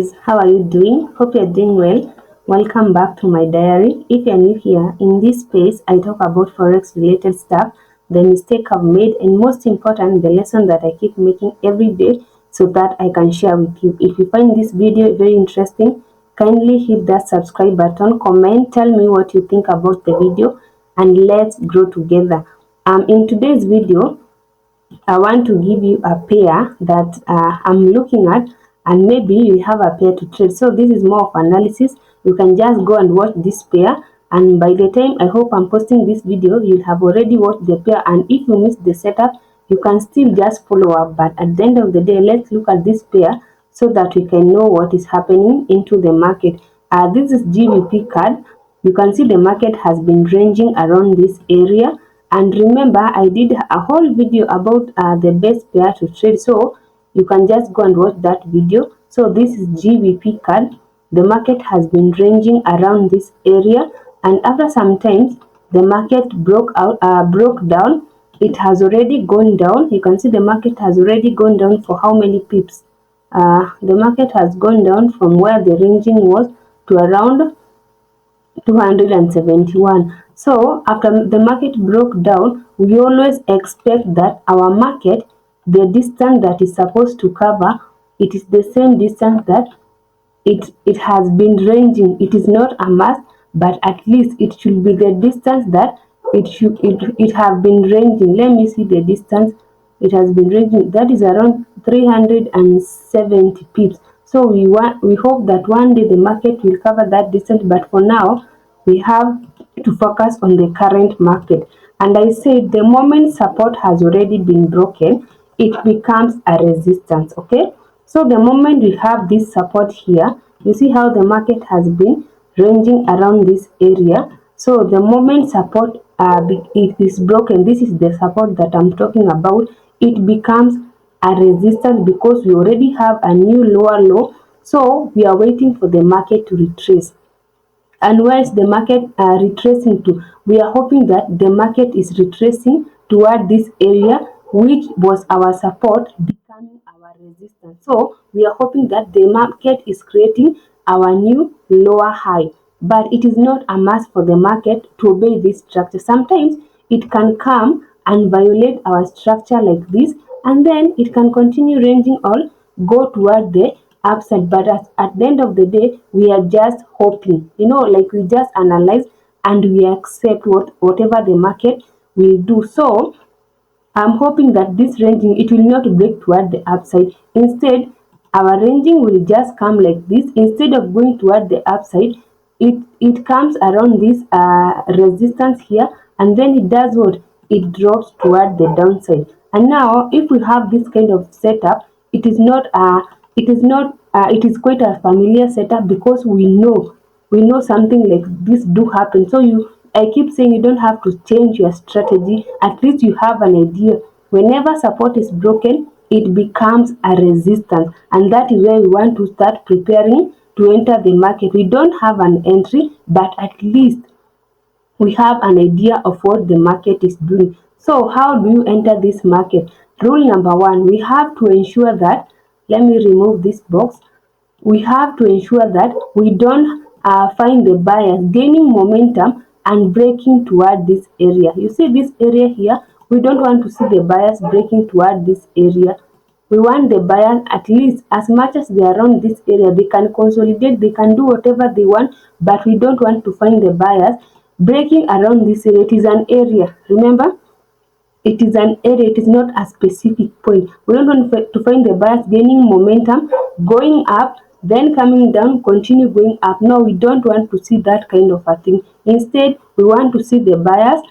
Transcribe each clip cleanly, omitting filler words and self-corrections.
guys, how are you doing? Hope you're doing well. Welcome back to my diary. If you're new here, in this space I talk about forex related stuff, the mistake I've made, and most important, the lesson that I keep making every day so that I can share with you. If you find this video very interesting, kindly hit that subscribe button, comment, tell me what you think about the video, and let's grow together. In today's video, I want to give you a pair that I'm looking at, and maybe you have a pair to trade. So this is more of analysis. You can just go and watch this pair, and by the time I hope I'm posting this video, you'll have already watched the pair. And if you missed the setup, you can still just follow up. But at the end of the day, let's look at this pair so that we can know what is happening into the market. This is Gbpcad. You can see the market has been ranging around this area, and remember I did a whole video about the best pair to trade, so you can just go and watch that video. So this is Gbpcad. The market has been ranging around this area, and after some time the market broke down. It has already gone down. You can see the market has already gone down for how many pips? The market has gone down from where the ranging was to around 271. So after the market broke down, we always expect that our market, the distance that is supposed to cover, it is the same distance that it has been ranging. It is not a must, but at least it should be the distance that it have been ranging. Let me see the distance it has been ranging. That is around 370 pips. So we hope that one day the market will cover that distance, but for now we have to focus on the current market. And I said the moment support has already been broken, it becomes a resistance. Okay, so the moment we have this support here, you see how the market has been ranging around this area. So the moment support it is broken, this is the support that I'm talking about, it becomes a resistance because we already have a new lower low. So we are waiting for the market to retrace. And where is the market retracing to? We are hoping that the market is retracing toward this area, which was our support, becoming our resistance. So we are hoping that the market is creating our new lower high. But it is not a must for the market to obey this structure. Sometimes it can come and violate our structure like this, and then it can continue ranging or go toward the upside. But at the end of the day, we are just hoping, like we just analyze and we accept whatever the market will do. So I'm hoping that this ranging, it will not break toward the upside. Instead, our ranging will just come like this. Instead of going toward the upside, it comes around this resistance here, and then it does what? It drops toward the downside. And now, if we have this kind of setup, it is quite a familiar setup because we know something like this do happen. So I keep saying you don't have to change your strategy. At least you have an idea. Whenever support is broken, it becomes a resistance, and that is where we want to start preparing to enter the market. We don't have an entry, but at least we have an idea of what the market is doing. So how do you enter this market? Rule number one, we have to ensure that, let me remove this box. We have to ensure that we don't find the buyers gaining momentum and breaking toward this area. You see this area here, we don't want to see the buyers breaking toward this area. We want the buyers, at least as much as they are around this area, they can consolidate, they can do whatever they want, but we don't want to find the buyers breaking around this area. It is an area, remember, it is an area, it is not a specific point. We don't want to find the buyers gaining momentum, going up, then coming down, continue going up. No, we don't want to see that kind of a thing. Instead, we want to see the buyers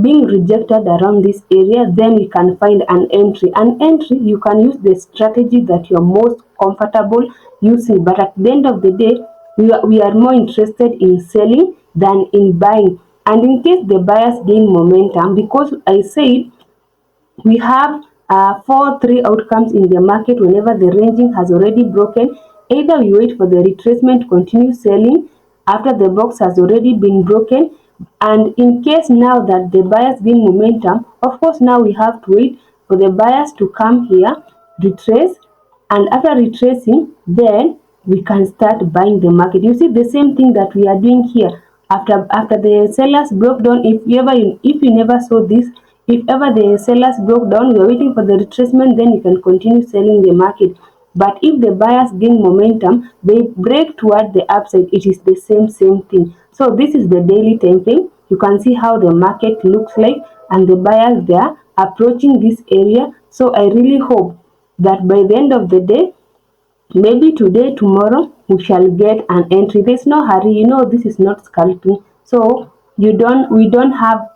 being rejected around this area. Then we can find an entry. An entry, you can use the strategy that you're most comfortable using, but at the end of the day, we are more interested in selling than in buying. And in case the buyers gain momentum, because I said we have three outcomes in the market whenever the ranging has already broken. Either we wait for the retracement, continue selling after the box has already been broken, and in case now that the buyers gain momentum, of course now we have to wait for the buyers to come here, retrace, and after retracing, then we can start buying the market. You see the same thing that we are doing here. After the sellers broke down, if you never saw this, if ever the sellers broke down, we are waiting for the retracement, then you can continue selling the market. But if the buyers gain momentum, they break toward the upside. It is the same thing. So this is the daily time frame. You can see how the market looks like, and the buyers, they are approaching this area. So I really hope that by the end of the day, maybe today, tomorrow, we shall get an entry. There's no hurry. This is not scalping. So we don't have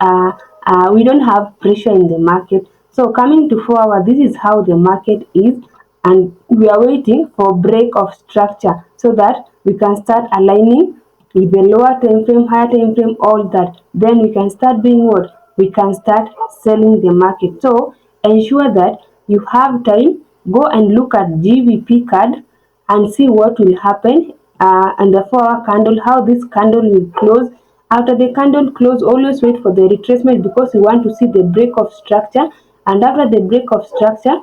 pressure in the market. So coming to 4 hours, this is how the market is, and we are waiting for break of structure so that we can start aligning with the lower time frame, higher time frame, all that. Then we can start doing what? We can start selling the market. So ensure that you have time. Go and look at Gbpcad and see what will happen and the 4 hour candle, how this candle will close. After the candle close, always wait for the retracement because you want to see the break of structure. And after the break of structure,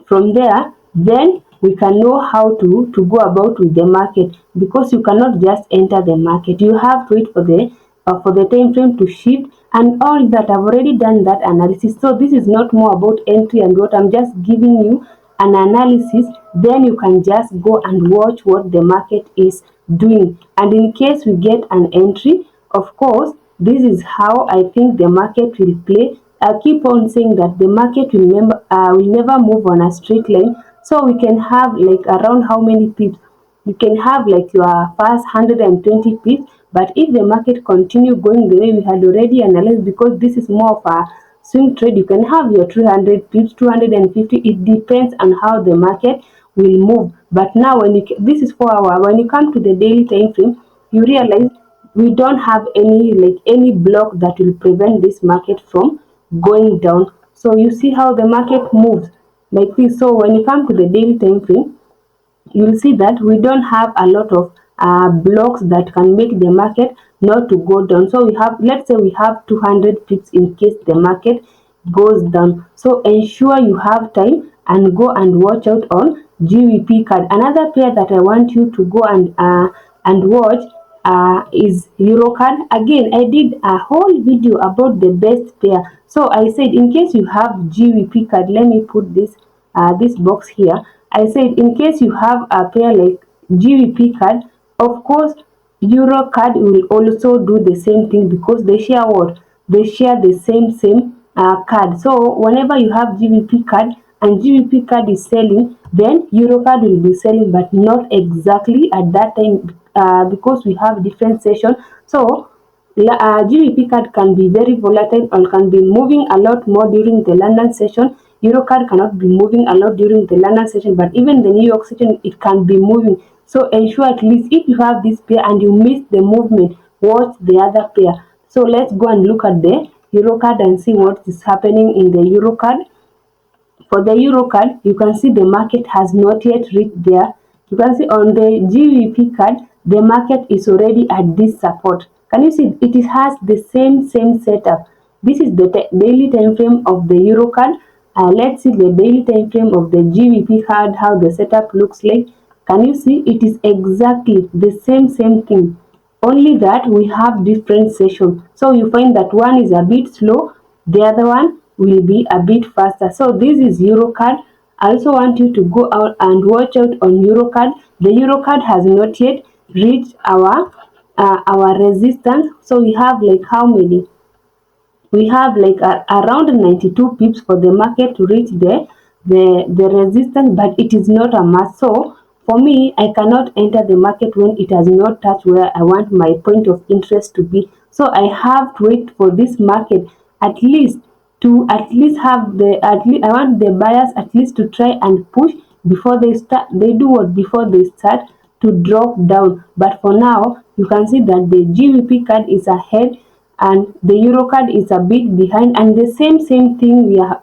from there, then we can know how to go about with the market, because you cannot just enter the market. You have to wait for the time frame to shift and all that. I've already done that analysis. So this is not more about entry and what. I'm just giving you an analysis. Then you can just go and watch what the market is doing. And in case we get an entry, of course, this is how I think the market will play. I keep on saying that the market will never move on a straight line. So we can have like around how many pips? You can have like your first 120 pips, but if the market continue going the way we had already analyzed, because this is more of a swing trade, you can have your 300 pips, 250. It depends on how the market will move. But now this is 4 hour. When you come to the daily time frame, you realize we don't have any block that will prevent this market from going down. So you see how the market moves like this. So when you come to the daily time frame, you'll see that we don't have a lot of blocks that can make the market not to go down. So we have, let's say we have 200 pips in case the market goes down. So ensure you have time and go and watch out on Gbpcad. Another pair that I want you to go and watch is Eurocard. Again, I did a whole video about the best pair. So I said in case you have Gbpcad, let me put this box here. I said in case you have a pair like Gbpcad, of course Eurocard will also do the same thing, because they share what? They share the same card. So whenever you have Gbpcad and Gbpcad is selling, then Eurocard will be selling, but not exactly at that time because we have different session. So Gbpcad can be very volatile or can be moving a lot more during the London session. Eurocard cannot be moving a lot during the London session, but even the New York session, it can be moving. So ensure at least if you have this pair and you miss the movement, watch the other pair. So let's go and look at the Eurocard and see what is happening in the Eurocard. For the Eurocard, you can see the market has not yet reached there. You can see on the Gbpcad, the market is already at this support. Can you see it has the same setup? This is the daily time frame of the Eurocard. Let's see the daily time frame of the Gbpcad, how the setup looks like. Can you see it is exactly the same thing, only that we have different sessions. So you find that one is a bit slow, the other one will be a bit faster. So this is Eurocard. I also want you to go out and watch out on Eurocard. The Eurocard has not yet reached our resistance. So we have like how many? We have like around 92 pips for the market to reach the resistance, but it is not a must. So for me, I cannot enter the market when it has not touched where I want my point of interest to be. So I have to wait for this market at least have I want the buyers at least to try and push before they do what? Before they start to drop down. But for now, you can see that the Gbpcad is ahead and the Eurocard is a bit behind, and the same thing we are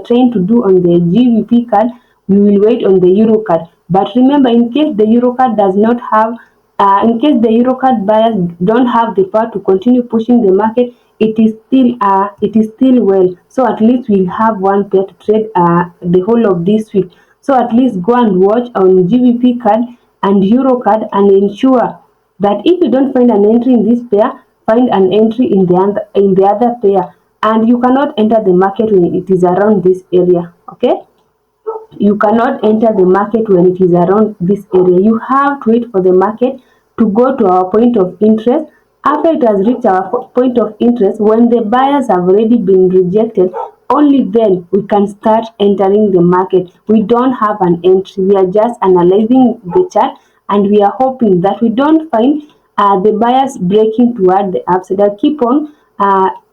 trying to do on the Gbpcad. We will wait on the Eurocard. But remember, in case the Eurocard does not have in case the Eurocard buyers don't have the power to continue pushing the market, it is still well. So at least we'll have one pair to trade the whole of this week. So at least go and watch on Gbpcad and Eurocard and ensure that if you don't find an entry in this pair, find an entry in the other pair, and you cannot enter the market when it is around this area. Okay, you cannot enter the market when it is around this area. You have to wait for the market to go to our point of interest. After it has reached our point of interest, when the buyers have already been rejected, only then we can start entering the market. We don't have an entry. We are just analyzing the chart, and we are hoping that we don't find the buyers breaking toward the upside. I keep on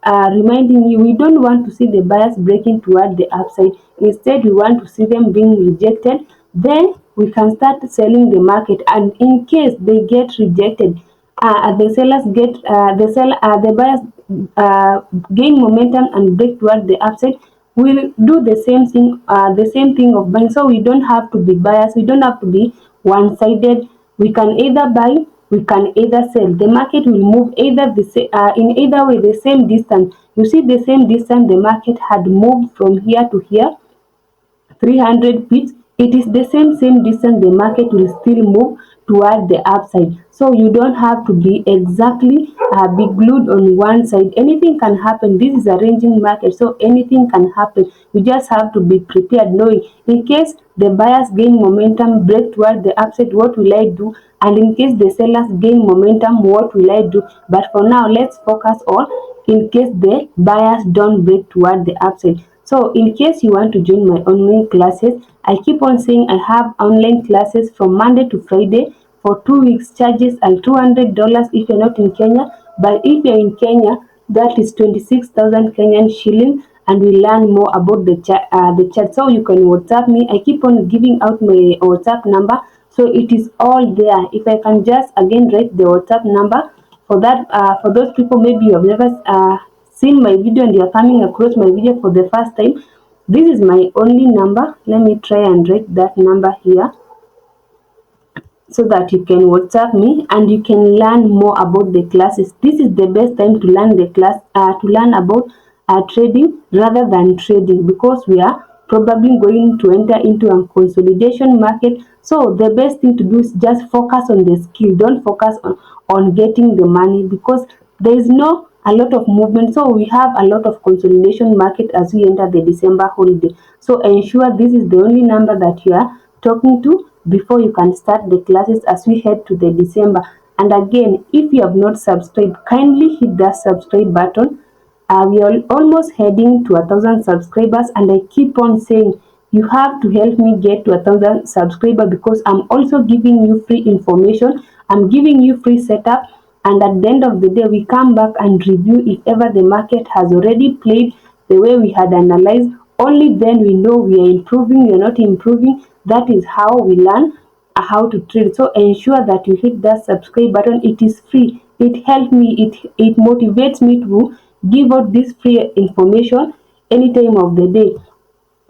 reminding you, we don't want to see the buyers breaking toward the upside. Instead, we want to see them being rejected. Then we can start selling the market. And in case they get rejected, the sellers get the buyers gain momentum and break toward the upside. We'll do the same thing of buying. So we don't have to be biased. We don't have to be one-sided. We can either buy, we can either sell. The market will move either in either way the same distance. You see the same distance the market had moved from here to here, 300 pips. It is the same distance the market will still move toward the upside. So you don't have to be exactly be glued on one side. Anything can happen. This is a ranging market, so anything can happen. You just have to be prepared, knowing in case the buyers gain momentum, break toward the upside, what will I do? And in case the sellers gain momentum, what will I do? But for now, let's focus on in case the buyers don't break toward the upside. So in case you want to join my online classes, I keep on saying I have online classes from Monday to Friday for 2 weeks. Charges are $200 if you're not in Kenya, but if you're in Kenya, that is 26,000 Kenyan shillings, and we learn more about the chat. So you can WhatsApp me. I keep on giving out my WhatsApp number, so it is all there. If I can just again write the WhatsApp number for that, for those people maybe you have never seen my video and you are coming across my video for the first time, this is my only number. Let me try and write that number here so that you can WhatsApp me and you can learn more about the classes. This is the best time to learn the class, to learn about trading rather than trading, because we are probably going to enter into a consolidation market. So the best thing to do is just focus on the skill. Don't focus on getting the money, because there is no a lot of movement. So we have a lot of consolidation market as we enter the December holiday. So ensure this is the only number that you are talking to before you can start the classes as we head to the December. And again, if you have not subscribed, kindly hit that subscribe button. We are almost heading to 1,000 subscribers, and I keep on saying you have to help me get to 1,000 subscribers, because I'm also giving you free information. I'm giving you free setup, and at the end of the day, we come back and review if ever the market has already played the way we had analyzed. Only then we know we are improving, we are not improving. That is how we learn how to trade. So ensure that you hit that subscribe button. It is free. It helps me, it motivates me to give out this free information any time of the day.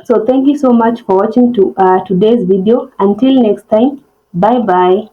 So thank you so much for watching today's video. Until next time, bye bye.